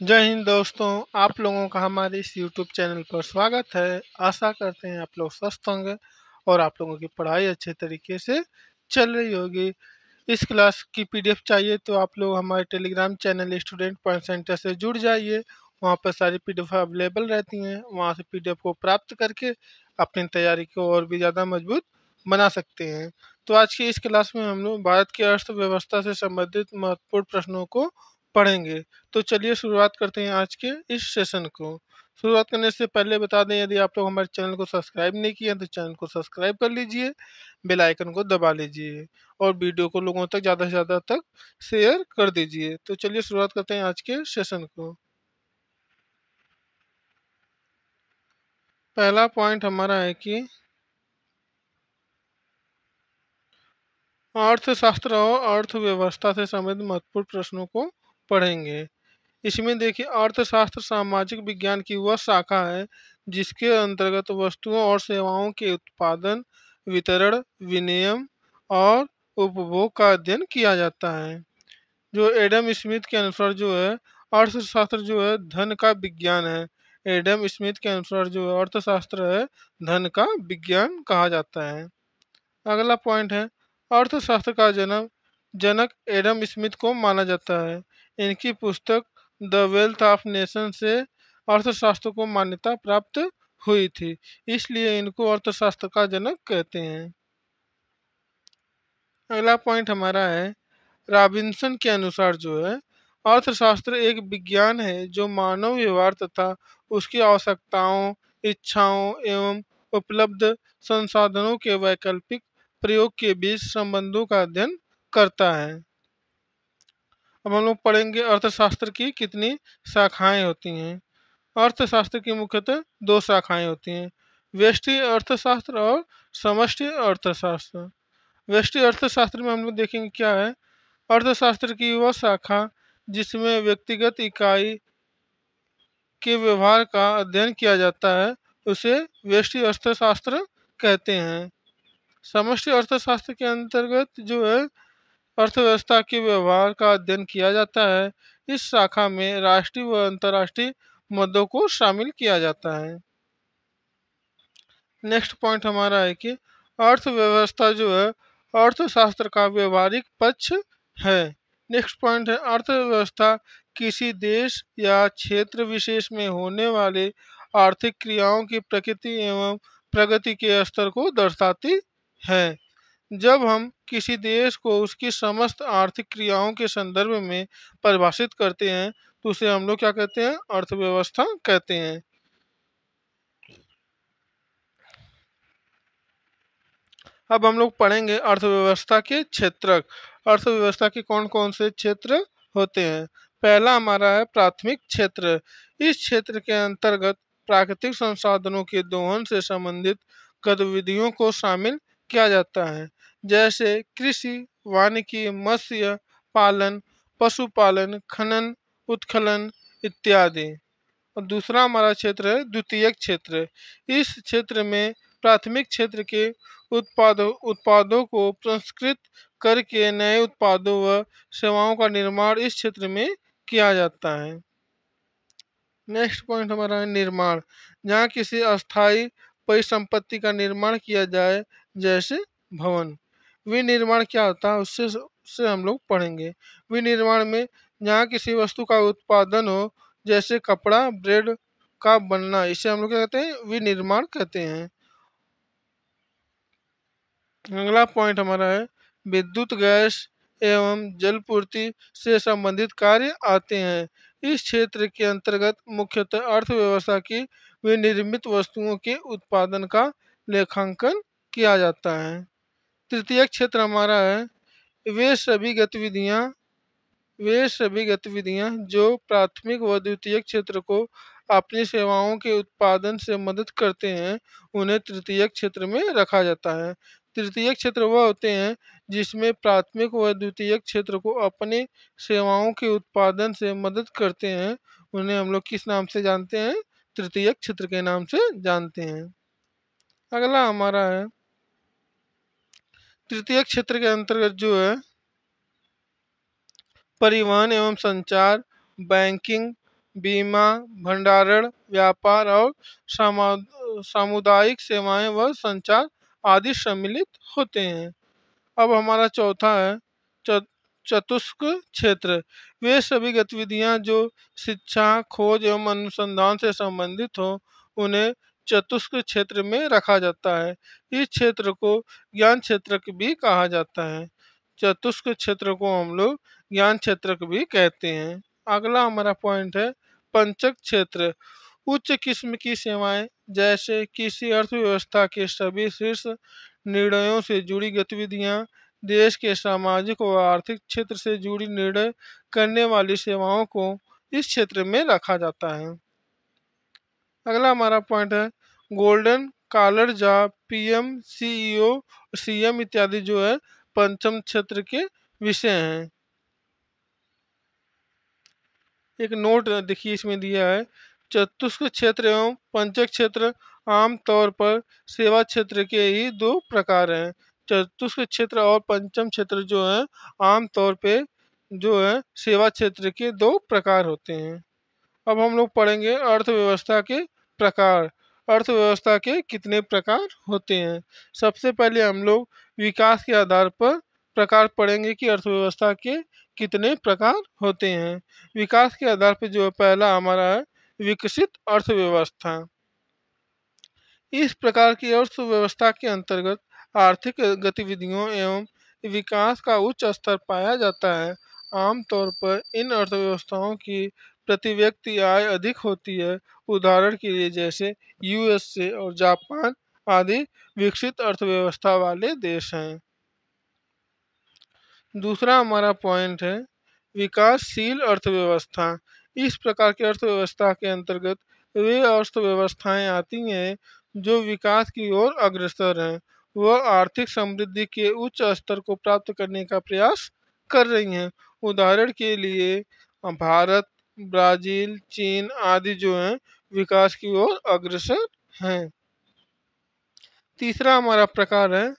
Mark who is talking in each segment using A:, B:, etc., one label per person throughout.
A: जय हिंद दोस्तों। आप लोगों का हमारे इस यूट्यूब चैनल पर स्वागत है। आशा करते हैं आप लोग स्वस्थ होंगे और आप लोगों की पढ़ाई अच्छे तरीके से चल रही होगी। इस क्लास की पीडीएफ चाहिए तो आप लोग हमारे Telegram channel student point centre से जुड़ जाइए। वहाँ पर सारी पीडीएफ अवेलेबल रहती हैं। वहाँ से पीडीएफ को प्राप्त करके अपनी तैयारी को और भी ज़्यादा मजबूत बना सकते हैं। तो आज की इस क्लास में हम लोग भारत की अर्थव्यवस्था से संबंधित महत्वपूर्ण प्रश्नों को पढ़ेंगे। तो चलिए शुरुआत करते हैं आज के इस सेशन को। शुरुआत करने से पहले बता दें, यदि आप लोग हमारे चैनल को सब्सक्राइब नहीं किए हैं तो चैनल को सब्सक्राइब कर लीजिए, बेल आइकन को दबा लीजिए और वीडियो को लोगों तक ज़्यादा से ज़्यादा तक शेयर कर दीजिए। तो चलिए शुरुआत करते हैं आज के सेशन को। पहला पॉइंट हमारा है कि अर्थशास्त्र और अर्थव्यवस्था से संबंधित महत्वपूर्ण प्रश्नों को पढ़ेंगे। इसमें देखिए, अर्थशास्त्र सामाजिक विज्ञान की वह शाखा है जिसके अंतर्गत वस्तुओं और सेवाओं के उत्पादन, वितरण, विनिमय और उपभोग का अध्ययन किया जाता है। जो एडम स्मिथ के अनुसार जो है, अर्थशास्त्र जो है धन का विज्ञान है। एडम स्मिथ के अनुसार जो है अर्थशास्त्र है धन का विज्ञान कहा जाता है। अगला पॉइंट है, अर्थशास्त्र का जनक एडम स्मिथ को माना जाता है। इनकी पुस्तक द वेल्थ ऑफ नेशन से अर्थशास्त्र को मान्यता प्राप्त हुई थी, इसलिए इनको अर्थशास्त्र का जनक कहते हैं। अगला पॉइंट हमारा है, रॉबिन्सन के अनुसार जो है अर्थशास्त्र एक विज्ञान है जो मानव व्यवहार तथा उसकी आवश्यकताओं, इच्छाओं एवं उपलब्ध संसाधनों के वैकल्पिक प्रयोग के बीच संबंधों का अध्ययन करता है। अब हम लोग पढ़ेंगे अर्थशास्त्र की कितनी शाखाएं होती हैं। अर्थशास्त्र की मुख्यतः दो शाखाएं होती हैं, व्यष्टि अर्थशास्त्र और समष्टि अर्थशास्त्र। व्यष्टि अर्थशास्त्र में हम लोग देखेंगे क्या है, अर्थशास्त्र की वह शाखा जिसमें व्यक्तिगत इकाई के व्यवहार का अध्ययन किया जाता है उसे व्यष्टि अर्थशास्त्र कहते हैं। समष्टि अर्थशास्त्र के अंतर्गत जो है अर्थव्यवस्था के व्यवहार का अध्ययन किया जाता है। इस शाखा में राष्ट्रीय व अंतर्राष्ट्रीय मुद्दों को शामिल किया जाता है। नेक्स्ट पॉइंट हमारा है कि अर्थव्यवस्था जो है अर्थशास्त्र का व्यवहारिक पक्ष है। नेक्स्ट पॉइंट है, अर्थव्यवस्था किसी देश या क्षेत्र विशेष में होने वाले आर्थिक क्रियाओं की प्रकृति एवं प्रगति के स्तर को दर्शाती है। जब हम किसी देश को उसकी समस्त आर्थिक क्रियाओं के संदर्भ में परिभाषित करते हैं तो उसे हम लोग क्या कहते हैं, अर्थव्यवस्था कहते हैं। अब हम लोग पढ़ेंगे अर्थव्यवस्था के क्षेत्रक। अर्थव्यवस्था के कौन कौन से क्षेत्र होते हैं। पहला हमारा है प्राथमिक क्षेत्र। इस क्षेत्र के अंतर्गत प्राकृतिक संसाधनों के दोहन से संबंधित गतिविधियों को शामिल किया जाता है, जैसे कृषि, वानिकी, मत्स्य पालन, पशुपालन, खनन, उत्खनन इत्यादि। और दूसरा हमारा क्षेत्र है द्वितीयक क्षेत्र। इस क्षेत्र में प्राथमिक क्षेत्र के उत्पादों को प्रसंस्कृत करके नए उत्पादों व सेवाओं का निर्माण इस क्षेत्र में किया जाता है। नेक्स्ट पॉइंट हमारा है निर्माण, जहाँ किसी अस्थायी परिसंपत्ति का निर्माण किया जाए, जैसे भवन। विनिर्माण क्या होता है उससे हम लोग पढ़ेंगे। विनिर्माण में जहाँ किसी वस्तु का उत्पादन हो, जैसे कपड़ा, ब्रेड का बनना, इसे हम लोग क्या कहते हैं, विनिर्माण कहते हैं। अगला पॉइंट हमारा है विद्युत, गैस एवं जलपूर्ति से संबंधित कार्य आते हैं। इस क्षेत्र के अंतर्गत मुख्यतः अर्थव्यवस्था की विनिर्मित वस्तुओं के उत्पादन का लेखांकन किया जाता है। तृतीय क्षेत्र हमारा है वे सभी गतिविधियां वे सभी गतिविधियां जो प्राथमिक व द्वितीयक क्षेत्र को अपनी सेवाओं के उत्पादन से मदद करते हैं, उन्हें तृतीयक क्षेत्र में रखा जाता है। तृतीयक क्षेत्र वह होते हैं जिसमें प्राथमिक व द्वितीयक क्षेत्र को अपने सेवाओं के उत्पादन से मदद करते हैं, उन्हें हम लोग किस नाम से जानते हैं, तृतीयक क्षेत्र के नाम से जानते हैं। अगला हमारा है तृतीयक क्षेत्र के अंतर्गत जो है परिवहन एवं संचार, बैंकिंग, बीमा, भंडारण, व्यापार और सामुदायिक सेवाएं व संचार आदि सम्मिलित होते हैं। अब हमारा चौथा है च- चतुष्क क्षेत्र। वे सभी गतिविधियां जो शिक्षा, खोज एवं अनुसंधान से संबंधित हो, उन्हें चतुष्क क्षेत्र में रखा जाता है। इस क्षेत्र को ज्ञान क्षेत्र भी कहा जाता है। चतुष्क क्षेत्र को हम लोग ज्ञान क्षेत्र भी कहते हैं। अगला हमारा पॉइंट है पंचक क्षेत्र। उच्च किस्म की सेवाएं जैसे किसी अर्थव्यवस्था के सभी शीर्ष निर्णयों से जुड़ी गतिविधियां, देश के सामाजिक व आर्थिक क्षेत्र से जुड़ी निर्णय करने वाली सेवाओं को इस क्षेत्र में रखा जाता है। अगला हमारा पॉइंट है golden collar job, PM, CEO, CM इत्यादि जो है पंचम क्षेत्र के विषय हैं। एक नोट देखिए इसमें दिया है चतुष्क क्षेत्र एवं पंचक क्षेत्र आमतौर पर सेवा क्षेत्र के ही दो प्रकार हैं। चतुष्क क्षेत्र और पंचम क्षेत्र जो है आमतौर पे जो है सेवा क्षेत्र के दो प्रकार होते हैं। अब हम लोग पढ़ेंगे अर्थव्यवस्था के प्रकार। अर्थव्यवस्था के कितने प्रकार होते हैं। सबसे पहले हम लोग विकास के आधार पर प्रकार पढ़ेंगे कि अर्थव्यवस्था के कितने प्रकार होते हैं। विकास के आधार पर जो पहला हमारा है विकसित अर्थव्यवस्था। इस प्रकार की अर्थव्यवस्था के अंतर्गत आर्थिक गतिविधियों एवं विकास का उच्च स्तर पाया जाता है। आमतौर पर इन अर्थव्यवस्थाओं की प्रति व्यक्ति आय अधिक होती है। उदाहरण के लिए जैसे यूएसए और जापान आदि विकसित अर्थव्यवस्था वाले देश हैं। दूसरा हमारा पॉइंट है विकासशील अर्थव्यवस्था। इस प्रकार की अर्थव्यवस्था के अंतर्गत वे अर्थव्यवस्थाएं आती हैं जो विकास की ओर अग्रसर हैं। वह आर्थिक समृद्धि के उच्च स्तर को प्राप्त करने का प्रयास कर रही हैं। उदाहरण के लिए भारत, ब्राजील, चीन आदि जो हैं विकास की ओर अग्रसर हैं। तीसरा हमारा प्रकार है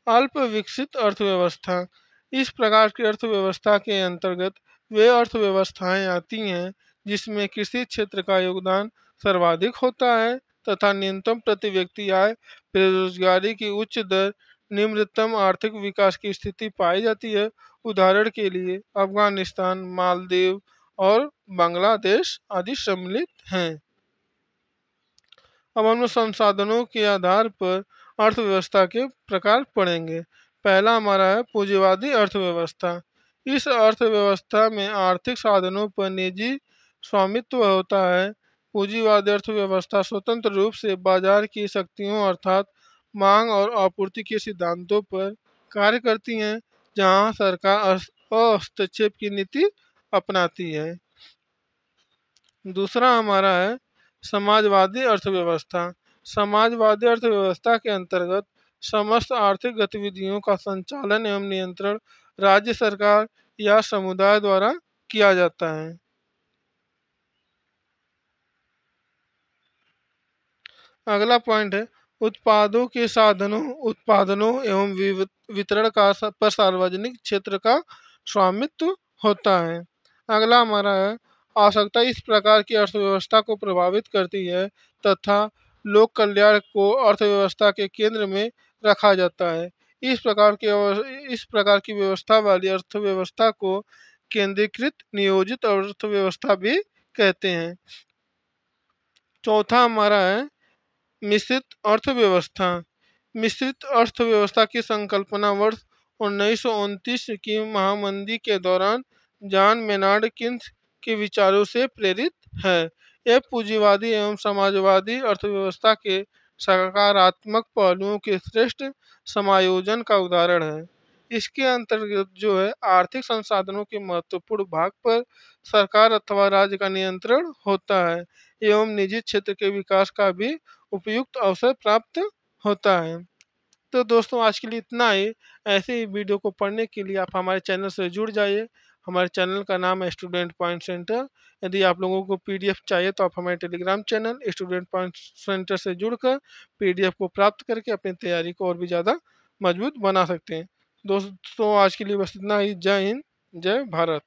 A: अल्प विकसित अर्थव्यवस्था। इस प्रकार की अर्थव्यवस्था के अंतर्गत वे अर्थव्यवस्थाएं आती हैं जिसमें कृषि क्षेत्र का योगदान सर्वाधिक होता है तथा न्यूनतम प्रति व्यक्ति आय, बेरोजगारी की उच्च दर, निम्नतम आर्थिक विकास की स्थिति पाई जाती है। उदाहरण के लिए अफगानिस्तान, मालदीव और बांग्लादेश आदि सम्मिलित हैं। अब हम लोग संसाधनों के आधार पर अर्थव्यवस्था के प्रकार पढ़ेंगे। पहला हमारा है पूंजीवादी अर्थव्यवस्था। इस अर्थव्यवस्था में आर्थिक साधनों पर निजी स्वामित्व होता है। पूंजीवादी अर्थव्यवस्था स्वतंत्र रूप से बाजार की शक्तियों अर्थात मांग और आपूर्ति के सिद्धांतों पर कार्य करती हैं, जहां सरकार हस्तक्षेप की नीति अपनाती है। दूसरा हमारा है समाजवादी अर्थव्यवस्था। समाजवादी अर्थव्यवस्था के अंतर्गत समस्त आर्थिक गतिविधियों का संचालन एवं नियंत्रण राज्य सरकार या समुदाय द्वारा किया जाता है। अगला पॉइंट है उत्पादों के साधनों, उत्पादनों एवं वितरण का पर सार्वजनिक क्षेत्र का स्वामित्व होता है। अगला हमारा है आवश्यकता इस प्रकार की अर्थव्यवस्था को प्रभावित करती है तथा लोक कल्याण को अर्थव्यवस्था के केंद्र में रखा जाता है। इस प्रकार की व्यवस्था वाली अर्थव्यवस्था को केंद्रीकृत नियोजित अर्थव्यवस्था भी कहते हैं। चौथा हमारा है मिश्रित अर्थव्यवस्था। मिश्रित अर्थव्यवस्था की संकल्पना वर्ष 1929 की महामंदी के दौरान जॉन मेनार्ड किन्स के विचारों से प्रेरित है। यह पूंजीवादी एवं समाजवादी अर्थव्यवस्था के सकारात्मक पहलुओं के श्रेष्ठ समायोजन का उदाहरण है। इसके अंतर्गत जो है आर्थिक संसाधनों के महत्वपूर्ण भाग पर सरकार अथवा राज्य का नियंत्रण होता है एवं निजी क्षेत्र के विकास का भी उपयुक्त अवसर प्राप्त होता है। तो दोस्तों आज के लिए इतना ही। ऐसे ही वीडियो को पढ़ने के लिए आप हमारे चैनल से जुड़ जाइए। हमारे चैनल का नाम है स्टूडेंट पॉइंट सेंटर। यदि आप लोगों को पीडीएफ चाहिए तो आप हमारे Telegram channel student point centre से जुड़कर पीडीएफ को प्राप्त करके अपनी तैयारी को और भी ज़्यादा मजबूत बना सकते हैं। दोस्तों आज के लिए बस इतना ही। जय हिंद, जय भारत।